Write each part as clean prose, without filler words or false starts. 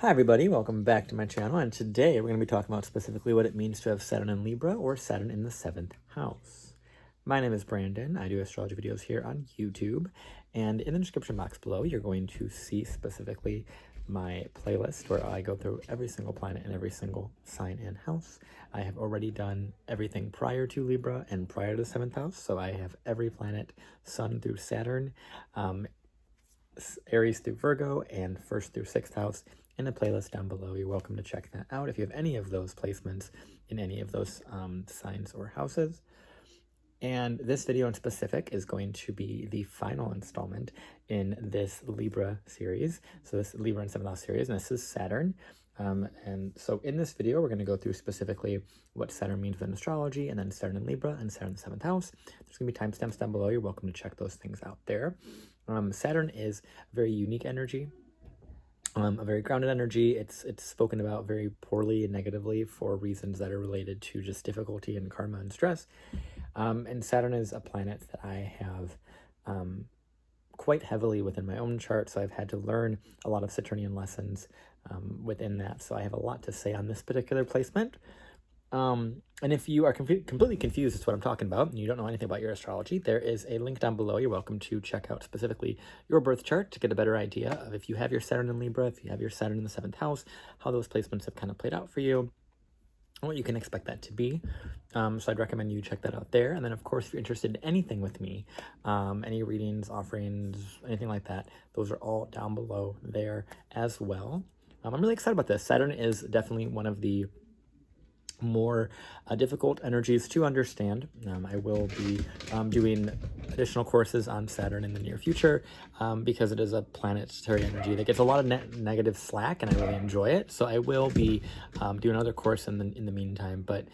Hi everybody, welcome back to my channel, and today we're going to be talking about specifically what it means to have Saturn in Libra or Saturn in the 7th house. My name is Brandon. I do astrology videos here on YouTube, and in the description box below you're going to see specifically my playlist where I go through every single planet and every single sign and house. I have already done everything prior to Libra and prior to the 7th house, so I have every planet, Sun through Saturn, Aries through Virgo, and 1st through 6th house in the playlist down below. You're welcome to check that out if you have any of those placements in any of those signs or houses. And this video in specific is going to be the final installment in this Libra series. So this Libra and 7th house series, and this is Saturn. And so in this video, we're going to go through specifically what Saturn means within astrology, and then Saturn in Libra and Saturn in the 7th house. There's going to be timestamps down below. You're welcome to check those things out there. Saturn is a very unique energy, a very grounded energy. It's spoken about very poorly and negatively for reasons that are related to just difficulty and karma and stress. And Saturn is a planet that I have quite heavily within my own chart, so I've had to learn a lot of Saturnian lessons within that. So I have a lot to say on this particular placement. And if you are completely confused as to what I'm talking about and you don't know anything about your astrology, there is a link down below. You're welcome to check out specifically your birth chart to get a better idea of if you have your Saturn in Libra, if you have your Saturn in the 7th house, how those placements have kind of played out for you, and what you can expect that to be. So I'd recommend you check that out there. And then, of course, if you're interested in anything with me, any readings, offerings, anything like that, those are all down below there as well. I'm really excited about this. Saturn is definitely one of the more difficult energies to understand. I will be doing additional courses on Saturn in the near future because it is a planetary energy that gets a lot of negative slack, and I really enjoy it. So I will be doing another course in the meantime. But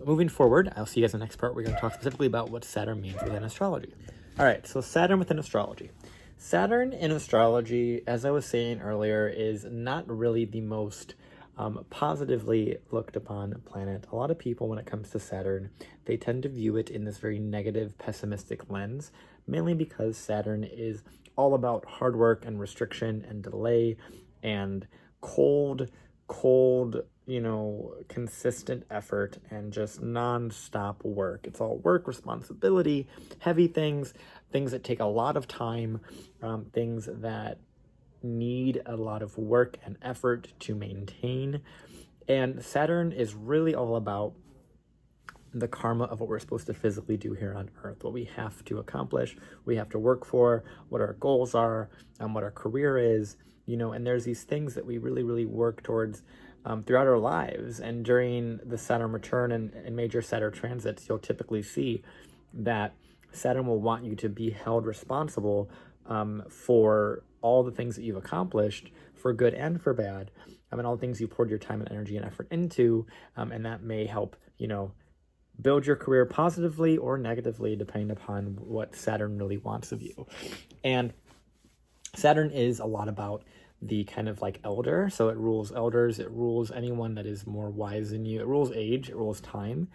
moving forward, I'll see you guys in the next part. We're going to talk specifically about what Saturn means within astrology. All right, so Saturn within astrology. Saturn in astrology, as I was saying earlier, is not really the most positively looked upon planet. A lot of people, when it comes to Saturn, they tend to view it in this very negative, pessimistic lens, mainly because Saturn is all about hard work and restriction and delay and cold, consistent effort and just non-stop work. It's all work, responsibility, heavy things that take a lot of time, things that need a lot of work and effort to maintain. And Saturn is really all about the karma of what we're supposed to physically do here on Earth, what we have to accomplish, we have to work for, what our goals are, what our career is, and there's these things that we really work towards throughout our lives. And during the Saturn return and major Saturn transits, you'll typically see that Saturn will want you to be held responsible for all the things that you've accomplished, for good and for bad, and all the things you poured your time and energy and effort into, and that may help, build your career positively or negatively, depending upon what Saturn really wants of you. And Saturn is a lot about the kind of like elder, so it rules elders, it rules anyone that is more wise than you, it rules age, it rules time.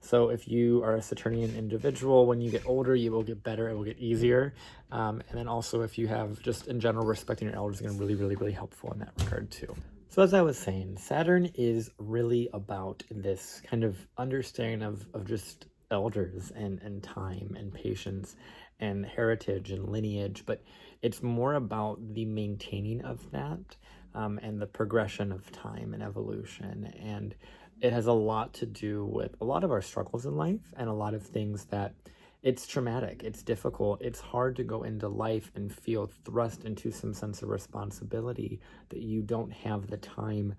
So if you are a Saturnian individual, when you get older, you will get better, it will get easier. And then also if you have just in general respecting your elders is going to really helpful in that regard too. So as I was saying, Saturn is really about this kind of understanding of just elders and time and patience and heritage and lineage, but it's more about the maintaining of that and the progression of time and evolution. And it has a lot to do with a lot of our struggles in life and a lot of things that it's traumatic, it's difficult, it's hard to go into life and feel thrust into some sense of responsibility that you don't have the time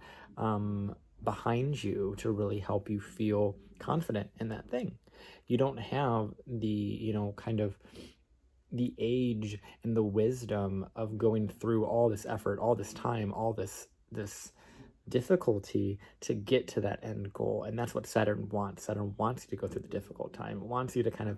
behind you to really help you feel confident in that thing. You don't have the, kind of the age and the wisdom of going through all this effort, all this time, all this difficulty to get to that end goal. And that's what Saturn wants. Saturn wants you to go through the difficult time. It wants you to kind of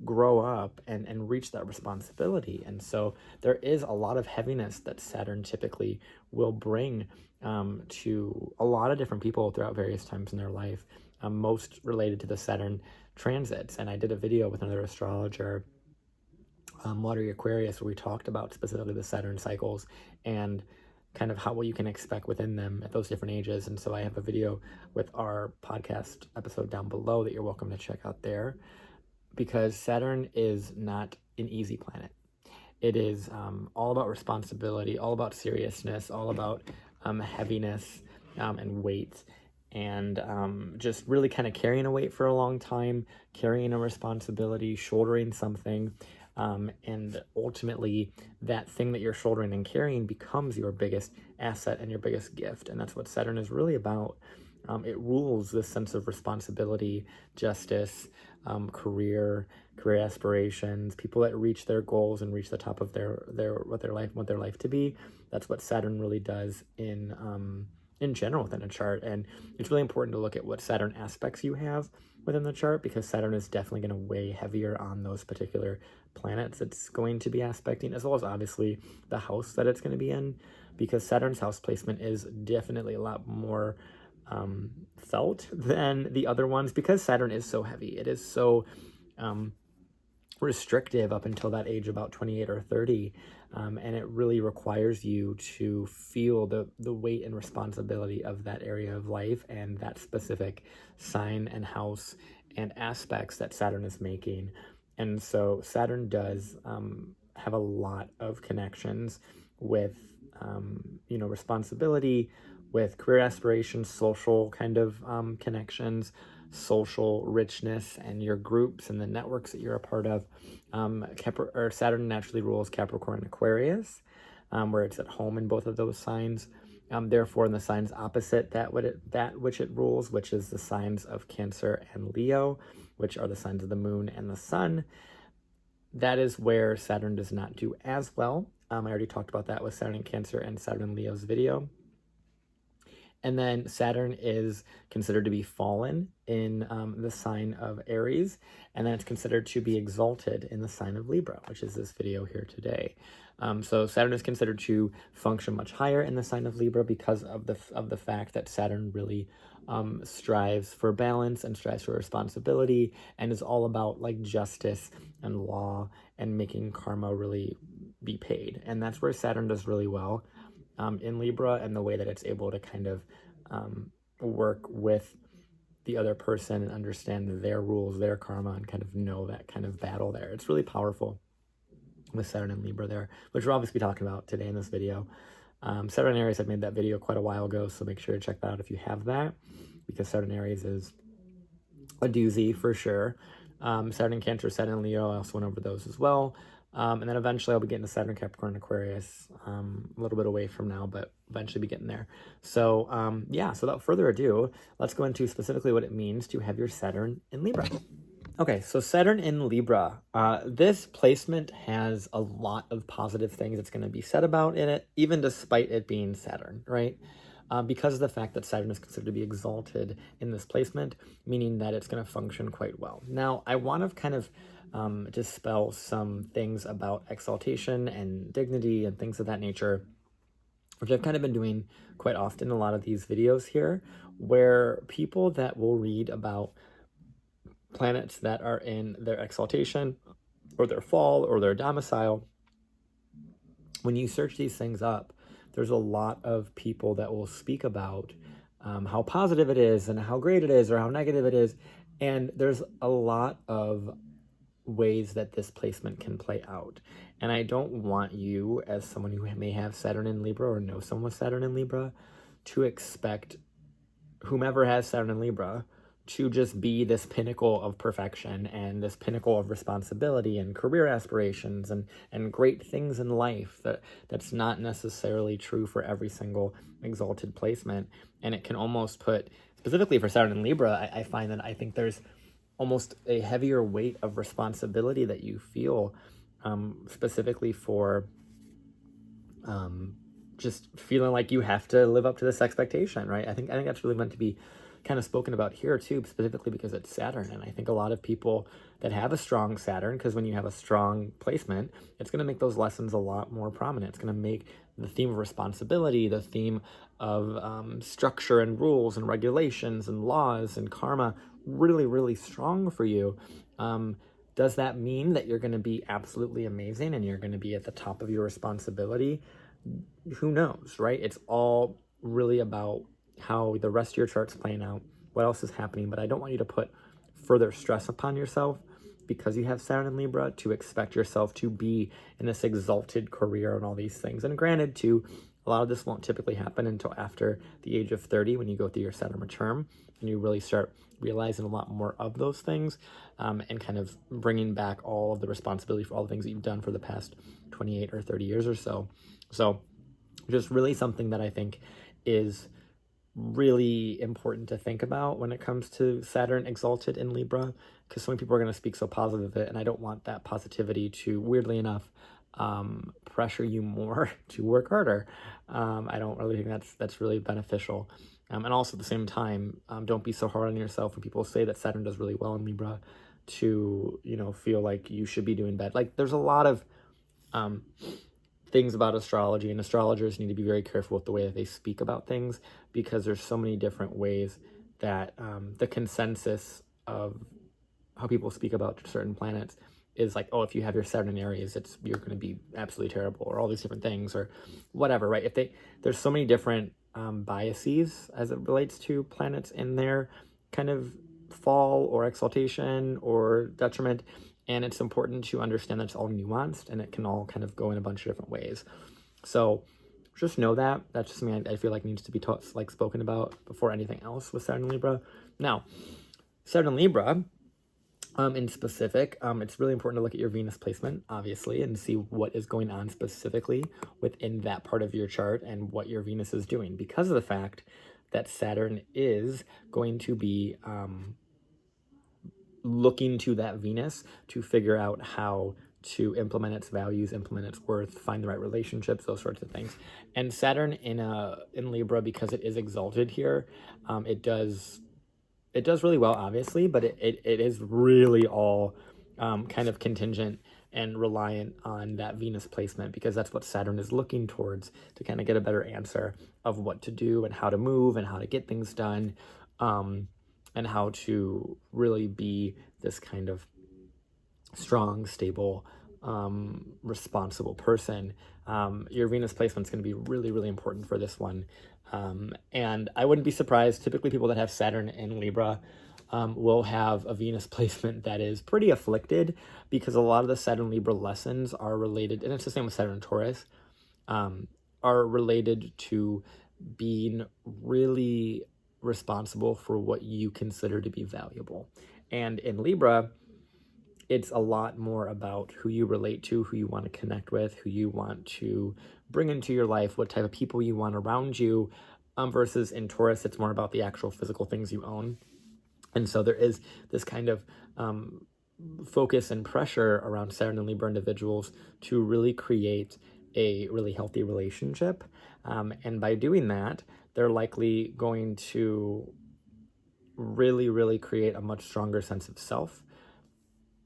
grow up and reach that responsibility. And so there is a lot of heaviness that Saturn typically will bring to a lot of different people throughout various times in their life, most related to the Saturn transits. And I did a video with another astrologer, Watery Aquarius, where we talked about specifically the Saturn cycles and kind of what you can expect within them at those different ages. And so I have a video with our podcast episode down below that you're welcome to check out there, because Saturn is not an easy planet. It is all about responsibility, all about seriousness, all about heaviness and weight, and just really kind of carrying a weight for a long time, carrying a responsibility, shouldering something. And ultimately, that thing that you're shouldering and carrying becomes your biggest asset and your biggest gift. And that's what Saturn is really about. It rules this sense of responsibility, justice, career aspirations, people that reach their goals and reach the top of their what their life to be. That's what Saturn really does in general within a chart. And it's really important to look at what Saturn aspects you have within the chart, because Saturn is definitely going to weigh heavier on those particular planets it's going to be aspecting, as well as obviously the house that it's going to be in, because Saturn's house placement is definitely a lot more felt than the other ones, because Saturn is so heavy. It is so restrictive up until that age, about 28 or 30. And it really requires you to feel the weight and responsibility of that area of life and that specific sign and house and aspects that Saturn is making. And so Saturn does have a lot of connections with, responsibility, with career aspirations, social kind of connections, social richness, and your groups and the networks that you're a part of. Saturn naturally rules Capricorn and Aquarius, where it's at home in both of those signs. Therefore, in the signs opposite that which it rules, which is the signs of Cancer and Leo, which are the signs of the moon and the sun, that is where Saturn does not do as well. I already talked about that with Saturn in Cancer and Saturn in Leo's video. And then Saturn is considered to be fallen in the sign of Aries, and then it's considered to be exalted in the sign of Libra, which is this video here today. So Saturn is considered to function much higher in the sign of Libra because of the fact that Saturn really strives for balance and strives for responsibility, and is all about like justice and law and making karma really be paid. And that's where Saturn does really well in Libra, and the way that it's able to kind of work with the other person and understand their rules, their karma, and kind of know that kind of battle there. It's really powerful with Saturn and Libra there, which we'll obviously be talking about today in this video. Saturn and Aries, I made that video quite a while ago, so make sure to check that out if you have that, because Saturn and Aries is a doozy for sure. Saturn in Cancer, Saturn in Leo, I also went over those as well. And then eventually I'll be getting to Saturn, Capricorn, and Aquarius, a little bit away from now, but eventually be getting there. So, so without further ado, let's go into specifically what it means to have your Saturn in Libra. Okay, so Saturn in Libra, this placement has a lot of positive things that's going to be said about in it, even despite it being Saturn, right? Because of the fact that Saturn is considered to be exalted in this placement, meaning that it's going to function quite well. Now, I want to kind of dispel some things about exaltation and dignity and things of that nature, which I've kind of been doing quite often in a lot of these videos here, where people that will read about planets that are in their exaltation or their fall or their domicile, when you search these things up, there's a lot of people that will speak about how positive it is and how great it is or how negative it is. And there's a lot of ways that this placement can play out. And I don't want you, as someone who may have Saturn in Libra or know someone with Saturn in Libra, to expect whomever has Saturn in Libra to just be this pinnacle of perfection and this pinnacle of responsibility and career aspirations and great things in life. That's not necessarily true for every single exalted placement. And it can almost put, specifically for Saturn in Libra, I find that I think there's almost a heavier weight of responsibility that you feel, specifically for just feeling like you have to live up to this expectation, right? I think that's really meant to be kind of spoken about here too, specifically because it's Saturn. And I think a lot of people that have a strong Saturn, because when you have a strong placement, it's going to make those lessons a lot more prominent. It's going to make the theme of responsibility, the theme of structure and rules and regulations and laws and karma really, really strong for you. Does that mean that you're going to be absolutely amazing and you're going to be at the top of your responsibility who knows, right? It's all really about how the rest of your chart's playing out, what else is happening. But I don't want you to put further stress upon yourself because you have Saturn in Libra to expect yourself to be in this exalted career and all these things. And granted, too, a lot of this won't typically happen until after the age of 30 when you go through your Saturn return and you really start realizing a lot more of those things, and kind of bringing back all of the responsibility for all the things that you've done for the past 28 or 30 years or so. So just really something that I think is really important to think about when it comes to Saturn exalted in Libra, because so many people are going to speak so positive of it, and I don't want that positivity to, weirdly enough, pressure you more to work harder. I don't really think that's really beneficial. And also at the same time, don't be so hard on yourself when people say that Saturn does really well in Libra to, feel like you should be doing bad. Like, there's a lot of things about astrology, and astrologers need to be very careful with the way that they speak about things, because there's so many different ways that the consensus of how people speak about certain planets is like, oh, if you have your Saturn in Aries, you're going to be absolutely terrible, or all these different things, or whatever, right? There's so many different biases as it relates to planets in their kind of fall or exaltation or detriment. And it's important to understand that it's all nuanced and it can all kind of go in a bunch of different ways. So just know that. That's just something I feel like needs to be taught, like spoken about before anything else with Saturn Libra. Now, Saturn Libra, in specific, it's really important to look at your Venus placement, obviously, and see what is going on specifically within that part of your chart and what your Venus is doing, because of the fact that Saturn is going to be looking to that Venus to figure out how to implement its values, implement its worth, find the right relationships, those sorts of things. And Saturn in Libra, because it is exalted here, it does really well, obviously, but it is really all kind of contingent and reliant on that Venus placement, because that's what Saturn is looking towards to kind of get a better answer of what to do and how to move and how to get things done, and how to really be this kind of strong, stable, responsible person. Your Venus placement is going to be really, really important for this one. And I wouldn't be surprised. Typically, people that have Saturn in Libra will have a Venus placement that is pretty afflicted, because a lot of the Saturn Libra lessons are related, and it's the same with Saturn Taurus, are related to being really responsible for what you consider to be valuable. And in Libra, it's a lot more about who you relate to, who you want to connect with, who you want to bring into your life, what type of people you want around you, versus in Taurus, it's more about the actual physical things you own. And so there is this kind of focus and pressure around Saturn and Libra individuals to really create a really healthy relationship. And by doing that, they're likely going to really, really create a much stronger sense of self.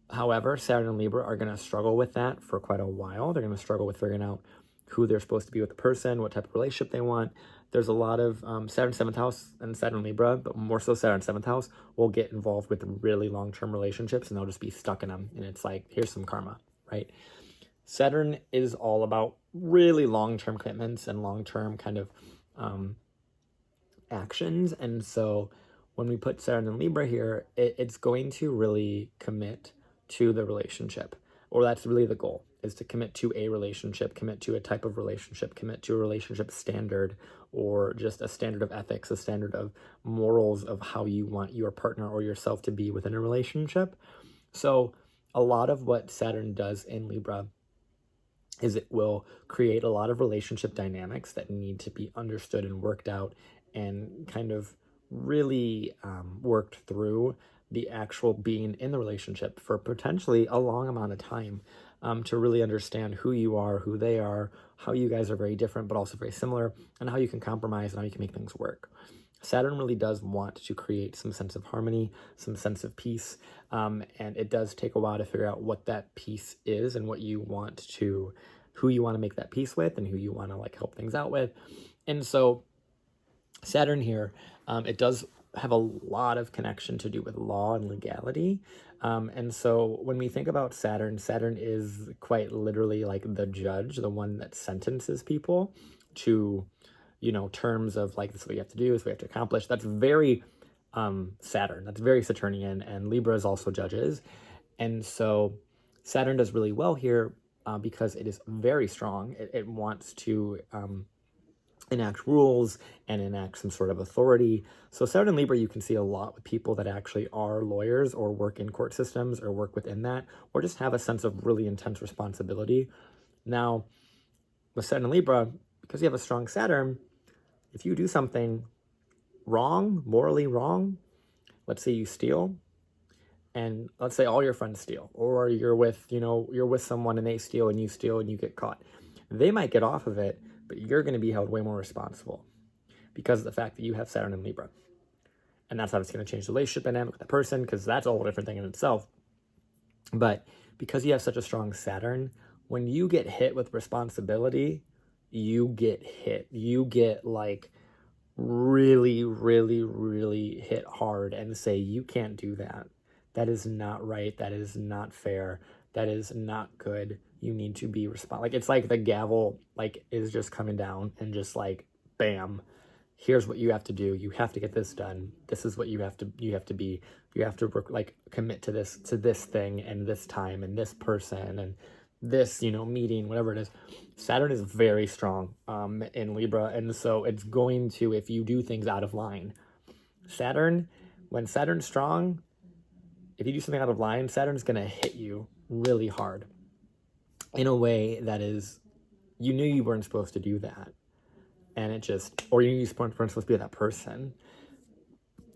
However, Saturn and Libra are going to struggle with that for quite a while. They're going to struggle with figuring out who they're supposed to be with the person, what type of relationship they want. There's a lot of Saturn 7th house and Saturn Libra, but more so Saturn 7th house will get involved with really long-term relationships, and they'll just be stuck in them. And it's like, here's some karma, right? Saturn is all about really long-term commitments and long-term kind of actions. And so when we put Saturn in Libra here, it's going to really commit to the relationship, or that's really the goal, is to commit to a relationship, commit to a type of relationship, commit to a relationship standard, or just a standard of ethics, a standard of morals of how you want your partner or yourself to be within a relationship. So a lot of what Saturn does in Libra is it will create a lot of relationship dynamics that need to be understood and worked out and kind of really worked through the actual being in the relationship for potentially a long amount of time, to really understand who you are, who they are, how you guys are very different but also very similar, and how you can compromise and how you can make things work. Saturn really does want to create some sense of harmony, some sense of peace, and it does take a while to figure out what that peace is and what you want to, who you want to make that peace with and who you want to like help things out with. And so Saturn here, it does have a lot of connection to do with law and legality. And so when we think about Saturn, Saturn is quite literally like the judge, the one that sentences people to, terms of like, this is what you have to do, this is what you have to accomplish. That's very Saturn. That's very Saturnian, and Libra is also judges. And so Saturn does really well here because it is very strong. It wants to enact rules and enact some sort of authority. So Saturn and Libra, you can see a lot with people that actually are lawyers or work in court systems or work within that, or just have a sense of really intense responsibility. Now, with Saturn and Libra, because you have a strong Saturn, if you do something wrong, morally wrong, let's say you steal, and let's say all your friends steal, or you're with someone and they steal and you get caught. They might get off of it, but you're going to be held way more responsible because of the fact that you have Saturn and Libra. And that's how it's going to change the relationship dynamic with the person, because that's a whole different thing in itself. But because you have such a strong Saturn, when you get hit with responsibility, you get hit. You get like really, really, really hit hard and say, you can't do that. That is not right. That is not fair. That is not good. You need to be responsible. Like, it's like the gavel like is just coming down and just like, bam, here's what you have to do. You have to get this done. This is what you have to be. You have to work, like, commit to this thing and this time and this person and this, meeting, whatever it is. Saturn is very strong in Libra. And so it's going to, if you do things out of line, when Saturn's strong, if you do something out of line, Saturn's going to hit you really hard in a way that is, you knew you weren't supposed to do that. And it just, or you weren't supposed to be that person.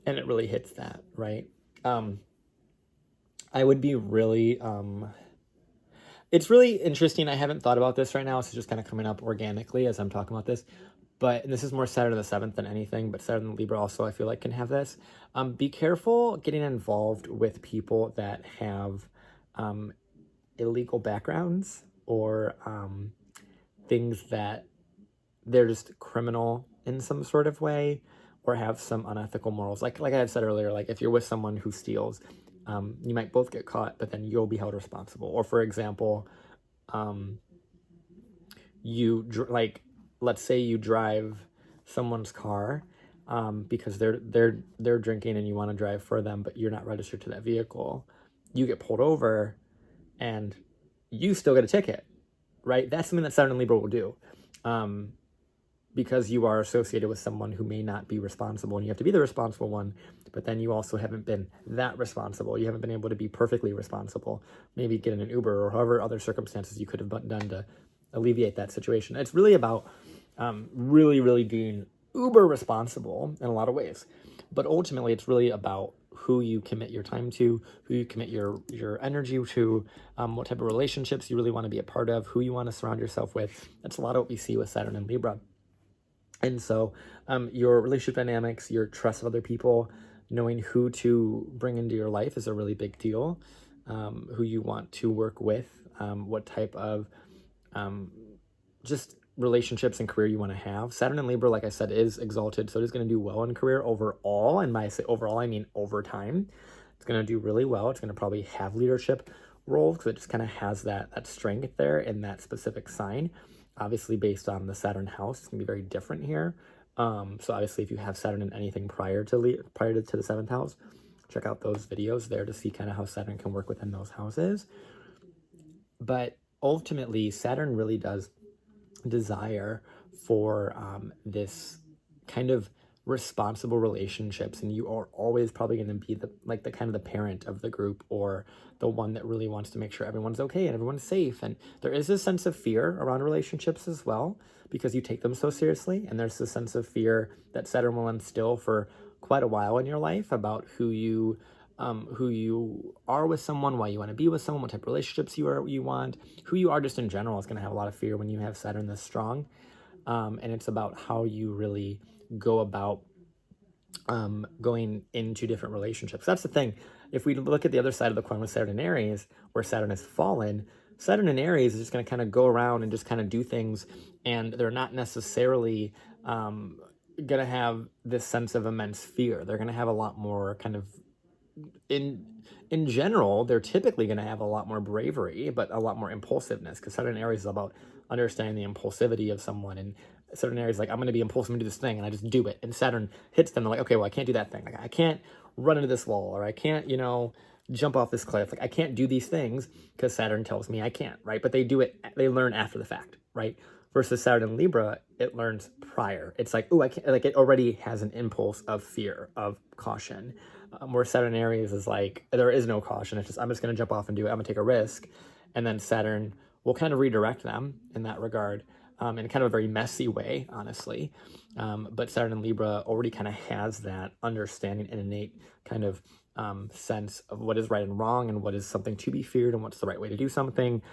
And it really hits that, right? I would be really, it's really interesting. I haven't thought about this right now. So it's just kind of coming up organically as I'm talking about this. But this is more Saturn the 7th than anything, but Saturn and Libra also, I feel like, can have this. Be careful getting involved with people that have illegal backgrounds or things that they're just criminal in some sort of way or have some unethical morals. Like I had said earlier, like if you're with someone who steals, you might both get caught, but then you'll be held responsible. Or for example, let's say you drive someone's car because they're drinking and you want to drive for them, but you're not registered to that vehicle. You get pulled over and you still get a ticket, right? That's something that Saturn and Libra will do. Because you are associated with someone who may not be responsible, and you have to be the responsible one, but then you also haven't been that responsible. You haven't been able to be perfectly responsible. Maybe get in an Uber or however other circumstances you could have done to alleviate that situation. It's really about really, really being uber responsible in a lot of ways. But ultimately, it's really about who you commit your time to, who you commit your energy to, what type of relationships you really want to be a part of, who you want to surround yourself with. That's a lot of what we see with Saturn and Libra. And so your relationship dynamics, your trust of other people, knowing who to bring into your life is a really big deal. Who you want to work with, what type of just relationships and career you want to have. Saturn and Libra, like I said, is exalted, so it is going to do well in career overall. And by I say overall, I mean over time. It's going to do really well. It's going to probably have leadership roles because it just kind of has that strength there in that specific sign. Obviously, based on the Saturn house, it's going to be very different here. So obviously, if you have Saturn in anything prior to the 7th house, check out those videos there to see kind of how Saturn can work within those houses. But ultimately, Saturn really does desire for this kind of responsible relationships, and you are always probably going to be the kind of the parent of the group, or the one that really wants to make sure everyone's okay and everyone's safe. And there is a sense of fear around relationships as well, because you take them so seriously, and there's a sense of fear that Saturn will instill for quite a while in your life about who you are with someone, why you want to be with someone, what type of relationships you want, who you are just in general is going to have a lot of fear when you have Saturn this strong. And it's about how you really go about going into different relationships. That's the thing. If we look at the other side of the coin with Saturn and Aries, where Saturn has fallen, Saturn and Aries is just going to kind of go around and just kind of do things, and they're not necessarily going to have this sense of immense fear. They're going to have a lot more kind of, in general, they're typically going to have a lot more bravery, but a lot more impulsiveness, because Saturn Aries is about understanding the impulsivity of someone. And Saturn Aries is like, I'm going to be impulsive and do this thing, and I just do it. And Saturn hits them, they're like, okay, well, I can't do that thing. Like, I can't run into this wall, or I can't, jump off this cliff. Like, I can't do these things because Saturn tells me I can't, right? But they do it, they learn after the fact, right? Versus Saturn in Libra, it learns prior. It's like, oh, I can't, like, it already has an impulse of fear, of caution. Where Saturn Aries is like, there is no caution. It's just, I'm just going to jump off and do it. I'm going to take a risk. And then Saturn will kind of redirect them in that regard, in kind of a very messy way, honestly. But Saturn in Libra already kind of has that understanding and innate kind of sense of what is right and wrong, and what is something to be feared, and what's the right way to do something.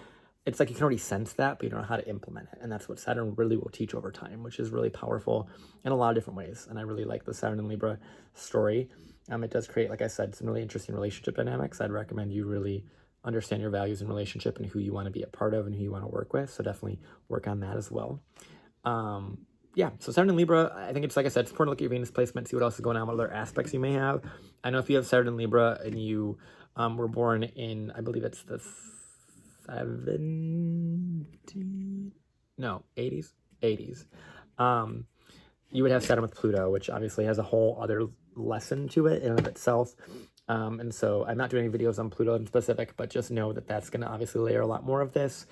It's like you can already sense that, but you don't know how to implement it. And that's what Saturn really will teach over time, which is really powerful in a lot of different ways. And I really like the Saturn and Libra story. It does create, like I said, some really interesting relationship dynamics. I'd recommend you really understand your values in relationship and who you want to be a part of and who you want to work with. So definitely work on that as well. Yeah, so Saturn and Libra, I think it's, like I said, it's important to look at your Venus placement, see what else is going on, what other aspects you may have. I know if you have Saturn and Libra and you were born in, I believe it's the 80s. You would have Saturn with Pluto, which obviously has a whole other lesson to it in and of itself. And so I'm not doing any videos on Pluto in specific, but just know that that's going to obviously layer a lot more of this.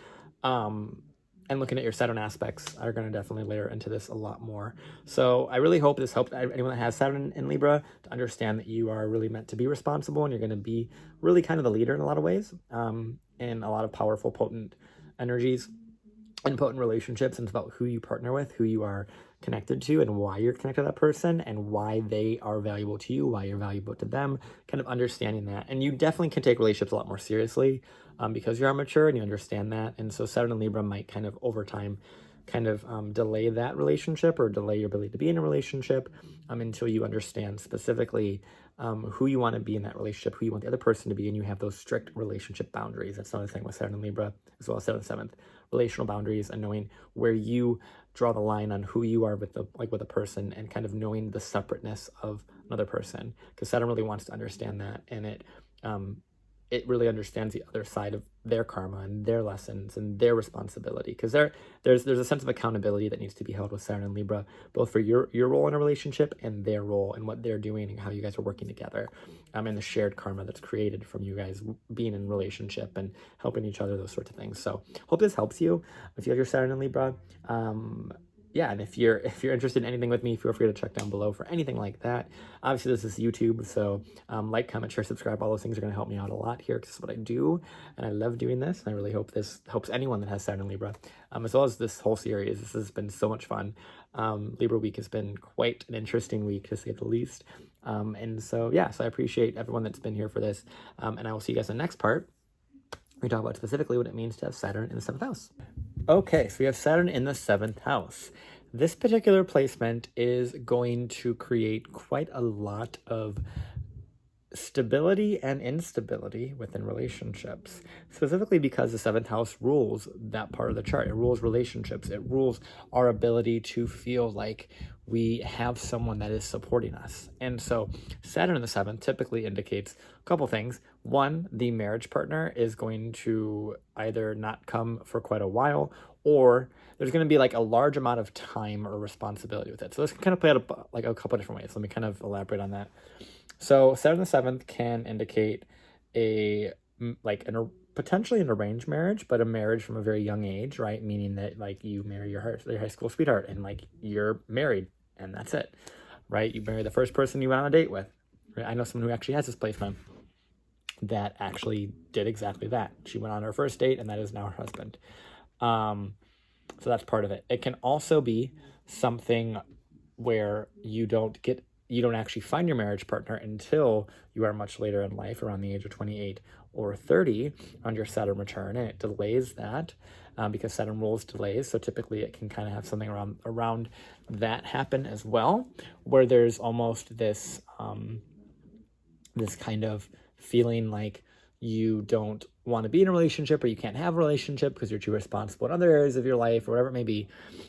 And looking at your Saturn aspects are going to definitely layer into this a lot more. So I really hope this helped anyone that has Saturn in Libra to understand that you are really meant to be responsible, and you're going to be really kind of the leader in a lot of ways, in a lot of powerful, potent energies and potent relationships. And it's about who you partner with, who you are connected to, and why you're connected to that person, and why they are valuable to you, why you're valuable to them, kind of understanding that. And you definitely can take relationships a lot more seriously because you are mature and you understand that. And so Saturn and Libra might kind of over time kind of delay that relationship, or delay your ability to be in a relationship until you understand specifically who you want to be in that relationship, who you want the other person to be, and you have those strict relationship boundaries. That's another thing with Saturn and Libra, as well as Saturn 7th, relational boundaries, and knowing where you draw the line on who you are with a person, and kind of knowing the separateness of another person, because Saturn really wants to understand that, and it really understands the other side of their karma and their lessons and their responsibility, because there's a sense of accountability that needs to be held with Saturn and Libra, both for your role in a relationship and their role and what they're doing and how you guys are working together, and the shared karma that's created from you guys being in relationship and helping each other, those sorts of things. So hope this helps you if you have your Saturn and Libra. Yeah, and if you're interested in anything with me, feel free to check down below for anything like that. Obviously, this is YouTube, so like, comment, share, subscribe. All those things are going to help me out a lot here, because this is what I do, and I love doing this, and I really hope this helps anyone that has Saturn and Libra, as well as this whole series. This has been so much fun. Libra week has been quite an interesting week, to say the least. And so, yeah, so I appreciate everyone that's been here for this, and I will see you guys in the next part. We talk about specifically what it means to have Saturn in the 7th house. Okay, so we have Saturn in the 7th house. This particular placement is going to create quite a lot of stability and instability within relationships, specifically because the 7th house rules that part of the chart. It rules relationships. It rules our ability to feel like we have someone that is supporting us. And so Saturn in the 7th typically indicates a couple things. One, the marriage partner is going to either not come for quite a while, or there's going to be like a large amount of time or responsibility with it. So this can kind of play out like a couple different ways. Let me kind of elaborate on that. So Saturn in the 7th can indicate potentially an arranged marriage, but a marriage from a very young age, right? Meaning that like you marry your high school sweetheart, and like you're married, and that's it, right? You marry the first person you went on a date with. Right? I know someone who actually has this placement that actually did exactly that. She went on her first date, and that is now her husband. So that's part of it. It can also be something where you don't actually find your marriage partner until you are much later in life, around the age of 28 or 30 on your Saturn return, and it delays that because Saturn rules delays. So typically it can kind of have something around that happen as well, where there's almost this this kind of feeling like you don't want to be in a relationship, or you can't have a relationship because you're too responsible in other areas of your life, or whatever it may be.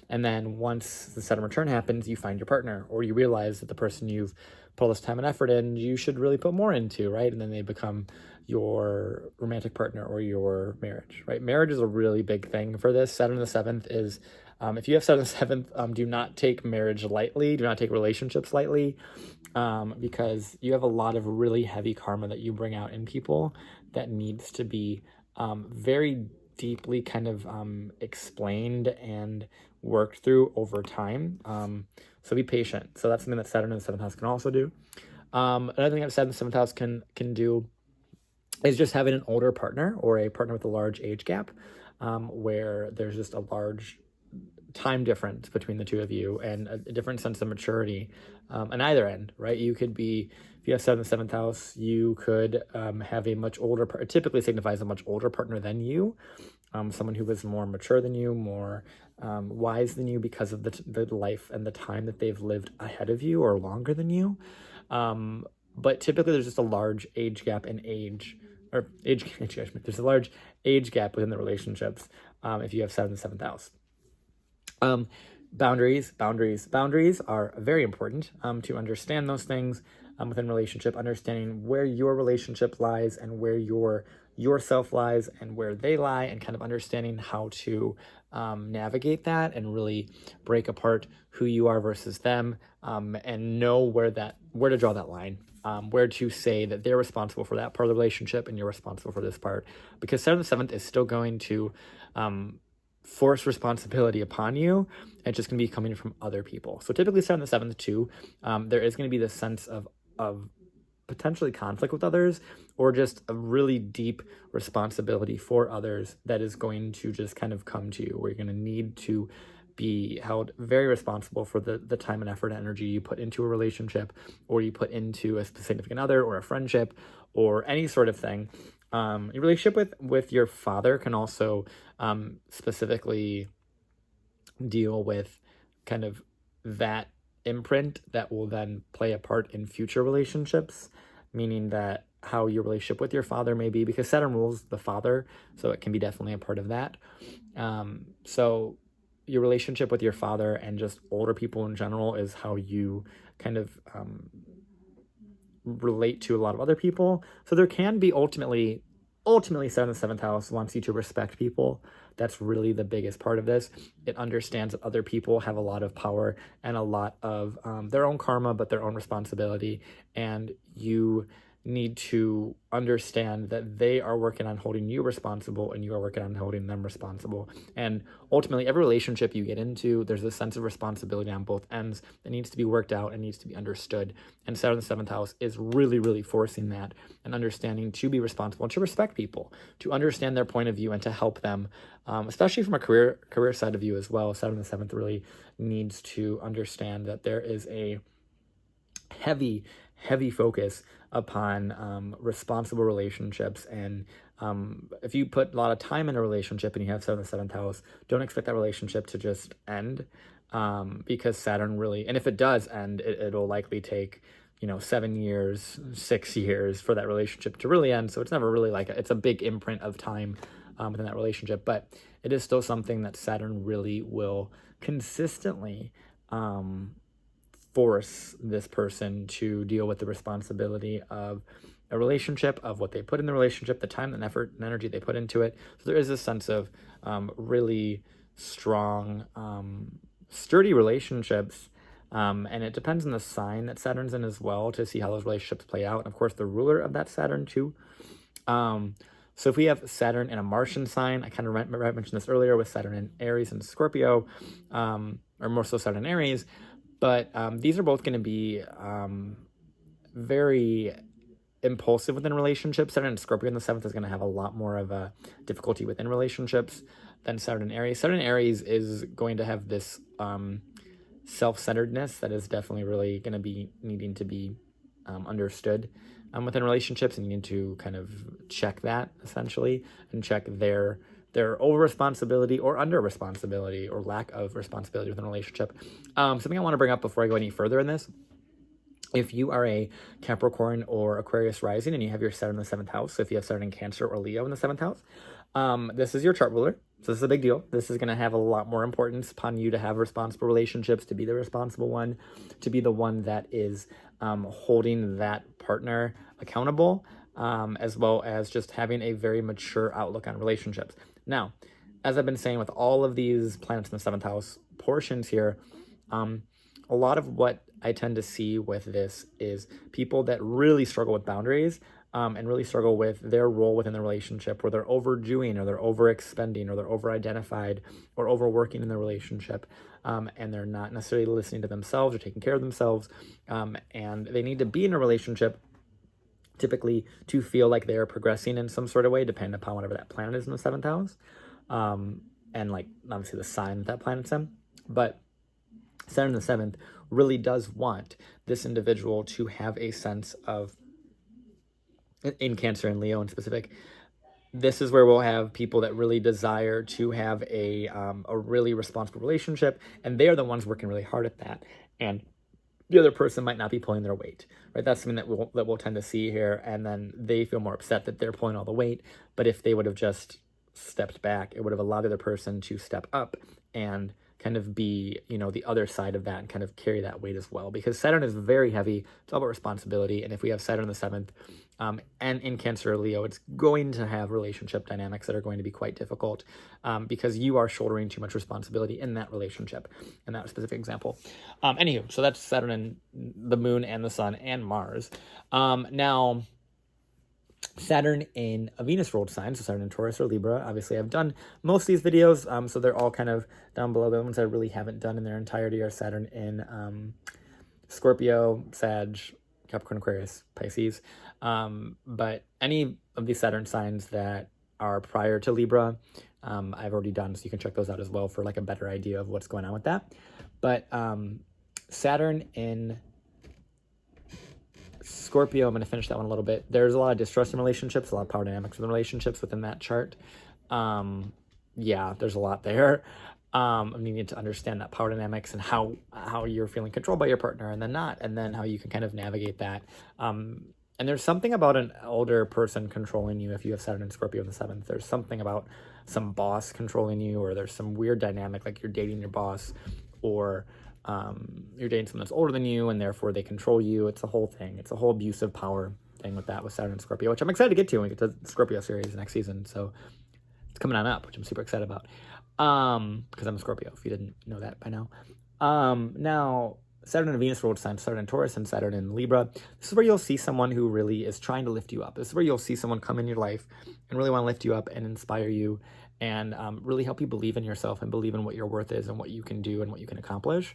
And then once the Saturn return happens, you find your partner, or you realize that the person you've put all this time and effort in, you should really put more into, right? And then they become your romantic partner or your marriage, right? Marriage is a really big thing for this. Saturn in the 7th is, if you have Saturn in the 7th, do not take marriage lightly. Do not take relationships lightly, because you have a lot of really heavy karma that you bring out in people that needs to be very deeply kind of explained and worked through over time. So be patient. So that's something that Saturn in the 7th house can also do. Another thing that Saturn in the 7th house can do is just having an older partner, or a partner with a large age gap, where there's just a large time difference between the two of you, and a different sense of maturity on either end, right? You could be, if you have Saturn in the 7th house, you could have a much older, it typically signifies a much older partner than you, someone who is more mature than you, more wise than you, because of the life and the time that they've lived ahead of you or longer than you. But typically there's just a large age gap in there's a large age gap within the relationships if you have Saturn in the 7th house. Boundaries are very important to understand those things within relationship, understanding where your relationship lies and where yourself lies and where they lie, and kind of understanding how to navigate that and really break apart who you are versus them, and know where to draw that line, where to say that they're responsible for that part of the relationship and you're responsible for this part, because Saturn in the 7th is still going to force responsibility upon you. It's just going to be coming from other people. So typically Saturn in the 7th too, there is going to be this sense of potentially conflict with others, or just a really deep responsibility for others that is going to just kind of come to you, where you're going to need to be held very responsible for the time and effort and energy you put into a relationship, or you put into a significant other or a friendship or any sort of thing. Your relationship with your father can also specifically deal with kind of that imprint that will then play a part in future relationships, meaning that how your relationship with your father may be, because Saturn rules the father, so it can be definitely a part of that. So your relationship with your father and just older people in general is how you kind of relate to a lot of other people. So there can be ultimately Saturn in the 7th house wants you to respect people. That's really the biggest part of this. It understands that other people have a lot of power and a lot of their own karma, but their own responsibility. And you need to understand that they are working on holding you responsible and you are working on holding them responsible. And ultimately, every relationship you get into, there's a sense of responsibility on both ends that needs to be worked out and needs to be understood. And Saturn in the 7th house is really, really forcing that and understanding to be responsible and to respect people, to understand their point of view and to help them, especially from a career side of view as well. Saturn in the 7th really needs to understand that there is a heavy focus upon responsible relationships. And if you put a lot of time in a relationship and you have Saturn in the 7th house, don't expect that relationship to just end, because Saturn really, and if it does end, it'll likely take 7 years, 6 years for that relationship to really end. So it's never really it's a big imprint of time within that relationship, but it is still something that Saturn really will consistently force this person to deal with the responsibility of a relationship, of what they put in the relationship, the time and effort and energy they put into it. So there is a sense of really strong, sturdy relationships. And it depends on the sign that Saturn's in as well to see how those relationships play out. And of course, the ruler of that Saturn too. So if we have Saturn in a Martian sign, I kind of mentioned this earlier with Saturn in Aries and Scorpio, or more so Saturn in Aries. But these are both going to be very impulsive within relationships. Saturn in Scorpio in the 7th is going to have a lot more of a difficulty within relationships than Saturn in Aries. Saturn in Aries is going to have this self-centeredness that is definitely really going to be needing to be understood within relationships, and you need to kind of check that essentially and check their over responsibility or under responsibility or lack of responsibility within a relationship. Something I want to bring up before I go any further in this If you are a Capricorn or Aquarius rising and you have your Saturn in the 7th house, so if you have Saturn in Cancer or Leo in the 7th house, this is your chart ruler. So this is a big deal. This is going to have a lot more importance upon you to have responsible relationships, to be the responsible one, to be the one that is holding that partner accountable, as well as just having a very mature outlook on relationships. Now, as I've been saying with all of these planets in the 7th house portions here, a lot of what I tend to see with this is people that really struggle with boundaries and really struggle with their role within the relationship, where they're overdoing or they're overexpending or they're over-identified or overworking in the relationship, and they're not necessarily listening to themselves or taking care of themselves, and they need to be in a relationship typically to feel like they're progressing in some sort of way, depending upon whatever that planet is in the 7th house, and like obviously the sign that planet's in. But Saturn in the 7th really does want this individual to have a sense of, in Cancer and Leo in specific, this is where we'll have people that really desire to have a really responsible relationship, and they're the ones working really hard at that, and the other person might not be pulling their weight, right? That's something that we'll tend to see here, and then they feel more upset that they're pulling all the weight. But if they would have just stepped back, it would have allowed the other person to step up and kind of be, you know, the other side of that and kind of carry that weight as well. Because Saturn is very heavy. It's all about responsibility. And if we have Saturn in the 7th and in Cancer or Leo, it's going to have relationship dynamics that are going to be quite difficult because you are shouldering too much responsibility in that relationship, in that specific example. Anywho, so that's Saturn and the Moon and the Sun and Mars. Now, Saturn in a Venus ruled sign, so Saturn in Taurus or Libra. Obviously, I've done most of these videos, so they're all kind of down below. The ones I really haven't done in their entirety are Saturn in Scorpio, Sag, Capricorn, Aquarius, Pisces. But any of these Saturn signs that are prior to Libra, I've already done, so you can check those out as well for like a better idea of what's going on with that. But Saturn in Scorpio, I'm going to finish that one a little bit. There's a lot of distrust in relationships, a lot of power dynamics within relationships within that chart. Yeah, there's a lot there. You need to understand that power dynamics and how you're feeling controlled by your partner and then not, and then how you can kind of navigate that. And there's something about an older person controlling you if you have Saturn and Scorpio in the 7th. There's something about some boss controlling you, or there's some weird dynamic like you're dating your boss, or you're dating someone that's older than you and therefore they control you. It's a whole thing. It's a whole abusive power thing with that with Saturn and Scorpio, which I'm excited to get to when we get to the Scorpio series next season. So it's coming on up, which I'm super excited about. Because I'm a Scorpio, if you didn't know that by now. Now, Saturn and Venus ruled signs, Saturn in Taurus and Saturn in Libra. This is where you'll see someone who really is trying to lift you up. This is where you'll see someone come in your life and really want to lift you up and inspire you and really help you believe in yourself and believe in what your worth is and what you can do and what you can accomplish.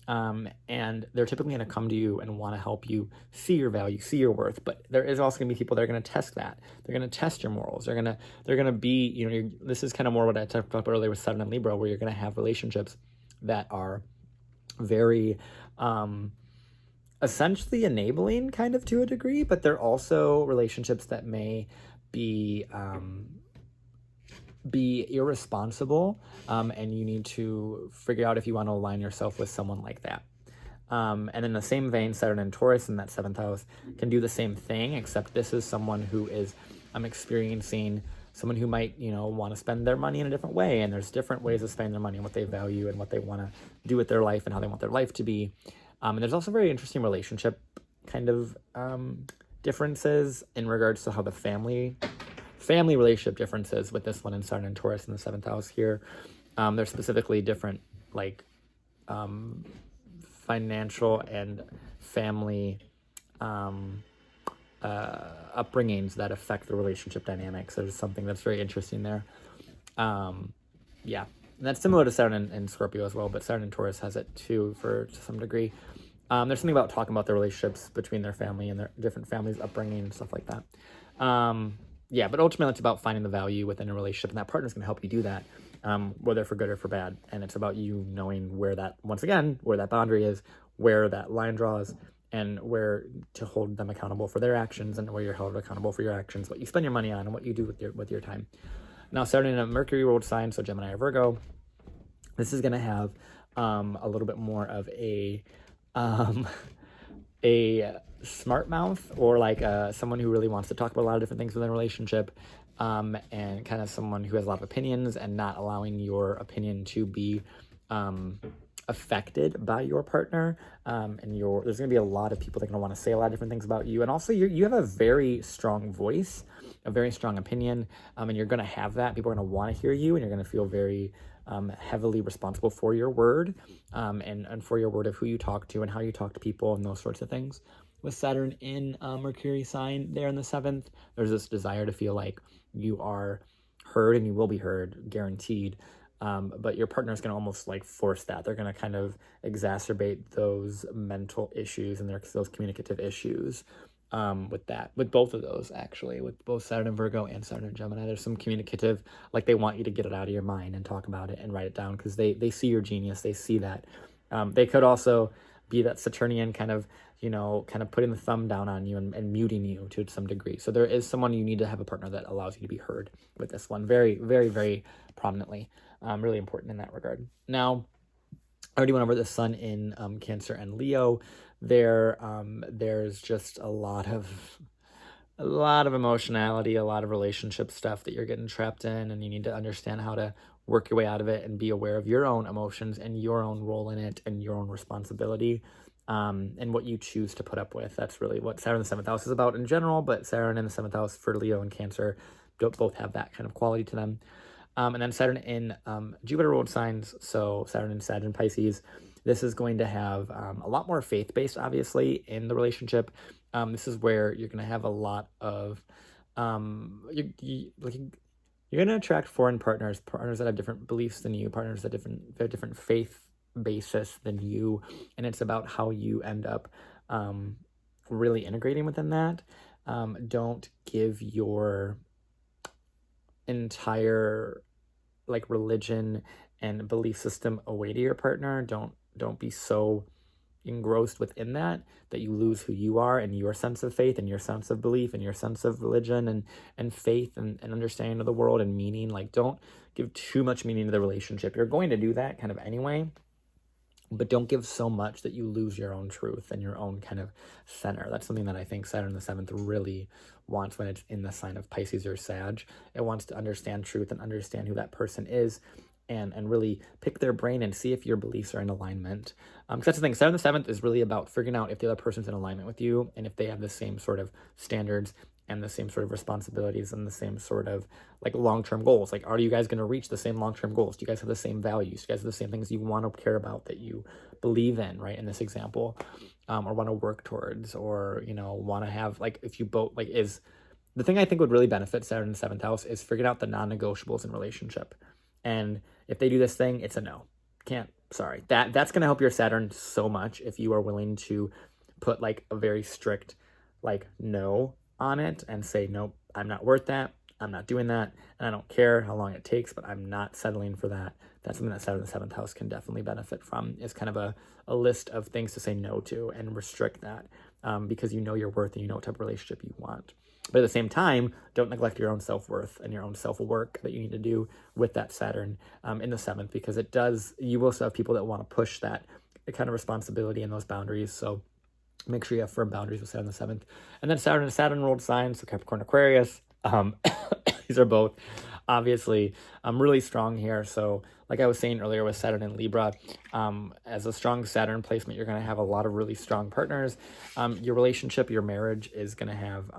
And they're typically going to come to you and want to help you see your value, see your worth. But there is also going to be people that are going to test that. They're going to test your morals. They're going to be, you know, this is kind of more what I talked about earlier with Saturn and Libra, where you're going to have relationships that are very essentially enabling kind of to a degree, but they're also relationships that may be irresponsible, and you need to figure out if you want to align yourself with someone like that. And in the same vein, Saturn and Taurus in that 7th house can do the same thing, except this is someone who is experiencing someone who might, you know, want to spend their money in a different way, and there's different ways of spending their money and what they value and what they want to do with their life and how they want their life to be. And there's also very interesting relationship kind of differences in regards to how the family relationship differences with this one in Saturn and Taurus in the 7th house here. There's specifically different like financial and family upbringings that affect the relationship dynamics. There's something that's very interesting there. Yeah, and that's similar to Saturn and Scorpio as well, but Saturn and Taurus has it too to some degree. There's something about talking about their relationships between their family and their different families' upbringing and stuff like that. Yeah, but ultimately it's about finding the value within a relationship, and that partner's going to help you do that, whether for good or for bad. And it's about you knowing where that boundary is, where that line draws, and where to hold them accountable for their actions, and where you're held accountable for your actions, what you spend your money on, and what you do with your time. Now, Saturn in a Mercury ruled sign, so Gemini or Virgo, this is going to have a little bit more of a a smart mouth, or like someone who really wants to talk about a lot of different things within a relationship, and kind of someone who has a lot of opinions and not allowing your opinion to be affected by your partner. And there's going to be a lot of people that are going to want to say a lot of different things about you. And also you have a very strong voice, a very strong opinion, and you're going to have that. People are going to want to hear you, and you're going to feel very heavily responsible for your word, and for your word of who you talk to and how you talk to people and those sorts of things. With Saturn in Mercury sign there in the 7th, there's this desire to feel like you are heard, and you will be heard, guaranteed. But your partner's going to almost like force that. They're going to kind of exacerbate those mental issues and those communicative issues with both of those, actually, with both Saturn and Virgo and Saturn and Gemini. There's some communicative, like they want you to get it out of your mind and talk about it and write it down, because they see your genius. They see that. They could also be that Saturnian kind of putting the thumb down on you and muting you to some degree. So there is someone you need to have a partner that allows you to be heard with this one very, very, very prominently. Really important in that regard. Now, I already went over the sun in Cancer and Leo. There's just a lot of emotionality, a lot of relationship stuff that you're getting trapped in, and you need to understand how to work your way out of it and be aware of your own emotions and your own role in it and your own responsibility, and what you choose to put up with. That's really what Saturn in the 7th house is about in general, but Saturn in the 7th house for Leo and Cancer both have that kind of quality to them. And then Saturn in Jupiter ruled signs, so Saturn in Saturn Pisces. This is going to have a lot more faith-based, obviously, in the relationship. This is where you're going to have a lot of you're going to attract foreign partners that have different beliefs than you, partners that have different faith basis than you, and it's about how you end up really integrating within that. Don't give your entire religion and belief system away to your partner. Don't be so engrossed within that you lose who you are and your sense of faith and your sense of belief and your sense of religion and faith and understanding of the world and meaning. Don't give too much meaning to the relationship. You're going to do that kind of anyway, but don't give so much that you lose your own truth and your own kind of center. That's something that I think Saturn in the 7th really wants when it's in the sign of Pisces or Sag. It wants to understand truth and understand who that person is, and really pick their brain and see if your beliefs are in alignment. Because that's the thing, Saturn in the 7th is really about figuring out if the other person's in alignment with you and if they have the same sort of standards and the same sort of responsibilities and the same sort of long-term goals. Are you guys going to reach the same long-term goals? Do you guys have the same values? Do you guys have the same things you want to care about, that you believe in, right? In this example, or want to work towards, or, want to have, if you both, is the thing I think would really benefit Saturn in the 7th house is figuring out the non-negotiables in relationship. And if they do this thing, it's a no. Sorry. That's going to help your Saturn so much if you are willing to put a very strict no on it and say, nope, I'm not worth that. I'm not doing that. And I don't care how long it takes, but I'm not settling for that. That's something that Saturn in the 7th house can definitely benefit from, is kind of a list of things to say no to and restrict that, because you know your worth and you know what type of relationship you want. But at the same time, don't neglect your own self-worth and your own self-work that you need to do with that Saturn in the 7th, because you will also have people that want to push that kind of responsibility and those boundaries. So make sure you have firm boundaries with Saturn in the 7th. And then Saturn ruled signs, so Capricorn, Aquarius. These are both obviously really strong here. So like I was saying earlier with Saturn and Libra, as a strong Saturn placement, you're going to have a lot of really strong partners. Your relationship, your marriage is going to have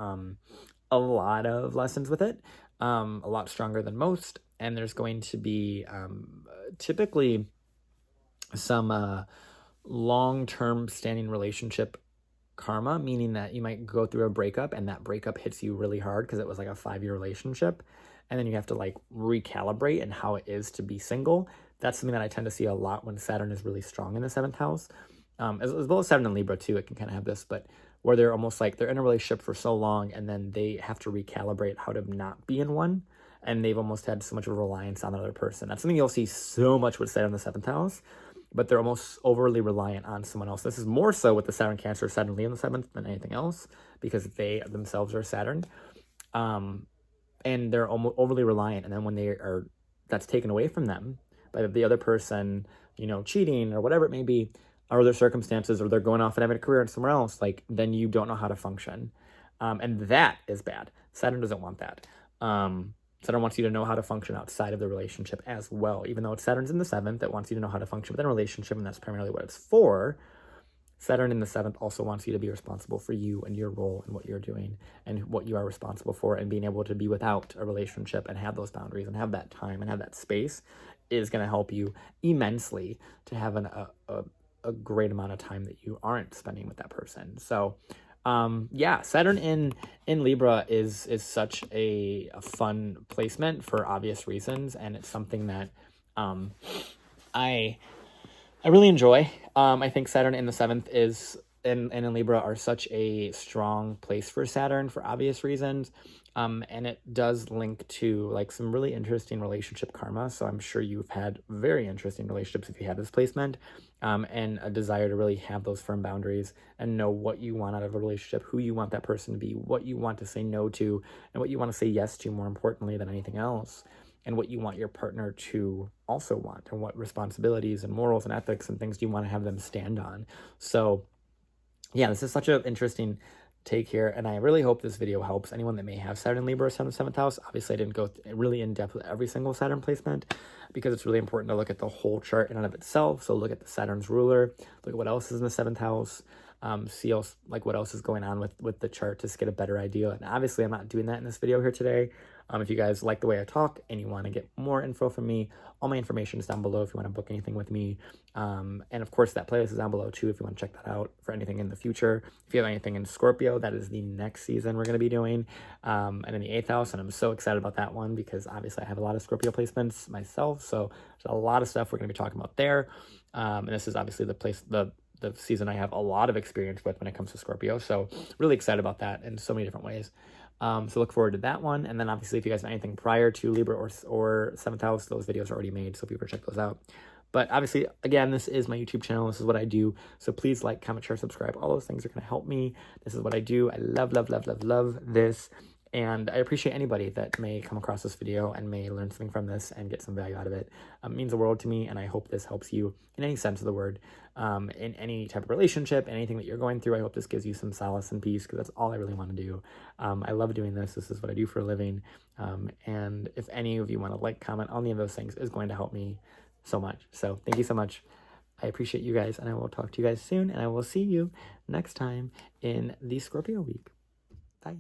a lot of lessons with it, a lot stronger than most. And there's going to be typically some long-term standing relationship karma, meaning that you might go through a breakup and that breakup hits you really hard because it was a 5-year relationship, and then you have to recalibrate and how it is to be single. That's something that I tend to see a lot when Saturn is really strong in the 7th house, as well as Saturn and Libra too. It can kind of have this, but where they're almost they're in a relationship for so long and then they have to recalibrate how to not be in one, and they've almost had so much of a reliance on another person. That's something you'll see so much with Saturn in the 7th house, but they're almost overly reliant on someone else. This is more so with the Saturn Cancer, Saturn Leo in the 7th than anything else, because they themselves are Saturn. And they're almost overly reliant. And then when that's taken away from them by the other person, cheating or whatever it may be, or other circumstances, or they're going off and having a career somewhere else, like, then you don't know how to function. And that is bad. Saturn doesn't want that. Saturn wants you to know how to function outside of the relationship as well. Even though Saturn's in the 7th, it wants you to know how to function within a relationship, and that's primarily what it's for. Saturn in the 7th also wants you to be responsible for you and your role and what you're doing and what you are responsible for, and being able to be without a relationship and have those boundaries and have that time and have that space is going to help you immensely to have a great amount of time that you aren't spending with that person. So yeah, Saturn in Libra is such a fun placement for obvious reasons, and it's something that I really enjoy. I think Saturn in the 7th is and in Libra are such a strong place for Saturn for obvious reasons. And it does link to like some really interesting relationship karma. So I'm sure you've had very interesting relationships if you had this placement, and a desire to really have those firm boundaries and know what you want out of a relationship, who you want that person to be, what you want to say no to, and what you want to say yes to, more importantly than anything else, and what you want your partner to also want, and what responsibilities and morals and ethics and things do you want to have them stand on. So yeah, this is such an interesting take here, and I really hope this video helps anyone that may have Saturn in Libra or Saturn in the 7th house. Obviously, I didn't go really in depth with every single Saturn placement because it's really important to look at the whole chart in and of itself. So look at the Saturn's ruler, look at what else is in the 7th house, see else, like what else is going on with the chart to get a better idea. And obviously, I'm not doing that in this video here today. If you guys like the way I talk and you want to get more info from me, all my information is down below if you want to book anything with me. And of course, that playlist is down below too if you want to check that out for anything in the future. If you have anything in Scorpio, that is the next season we're going to be doing, and in the 8th house. And I'm so excited about that one because obviously I have a lot of Scorpio placements myself. So there's a lot of stuff we're going to be talking about there. And this is obviously the season I have a lot of experience with when it comes to Scorpio. So really excited about that in so many different ways. So look forward to that one. And then obviously if you guys have anything prior to Libra or 7th house, those videos are already made. So if you ever check those out. But obviously, again, this is my YouTube channel. This is what I do. So please like, comment, share, subscribe. All those things are going to help me. This is what I do. I love, love, love, love, love this. And I appreciate anybody that may come across this video and may learn something from this and get some value out of it. It means the world to me, and I hope this helps you in any sense of the word, in any type of relationship, anything that you're going through. I hope this gives you some solace and peace because that's all I really want to do. I love doing this. This is what I do for a living. And if any of you want to like, comment on any of those things, is going to help me so much. So thank you so much. I appreciate you guys, and I will talk to you guys soon, and I will see you next time in the Scorpio week. Bye.